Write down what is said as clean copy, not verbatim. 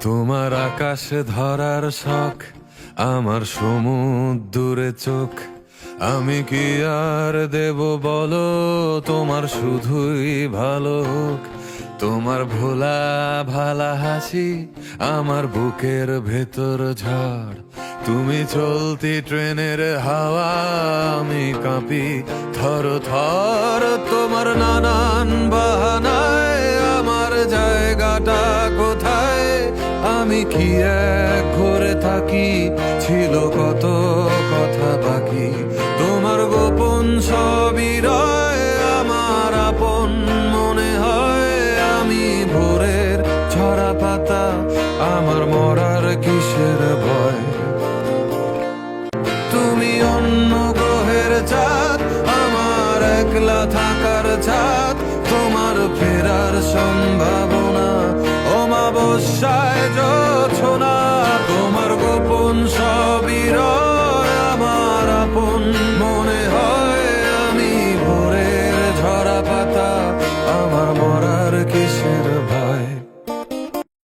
তোমার আকাশে ধরার শখ, আমার সমুদ্রে চোখ। আমি কি আর দেব বলো, তোমার শুধুই ভালো হোক। তোমার ভোলা ভালা হাসি আমার বুকের ভেতর ঝড়। তুমি চলতি ট্রেনের হাওয়া, আমি কাঁপি থর থর। তোমার নানান বাহানায় আমার জায়গাটা কোথায়? আমি কি এক ঘরে থাকি, ছিল কত কথা বাকি। তোমার গোপন সবই রয়, আমার আপন মনে হয়। আমি ভোরের ঝরা পাতা, আমার মরার কিসের ভয়? তুমি অন্য গ্রহের চাঁদ, আমার একলা থাকার ছাদ। তোমার ফেরার সম্ভাবনা অমাবস্যায় জোছনা।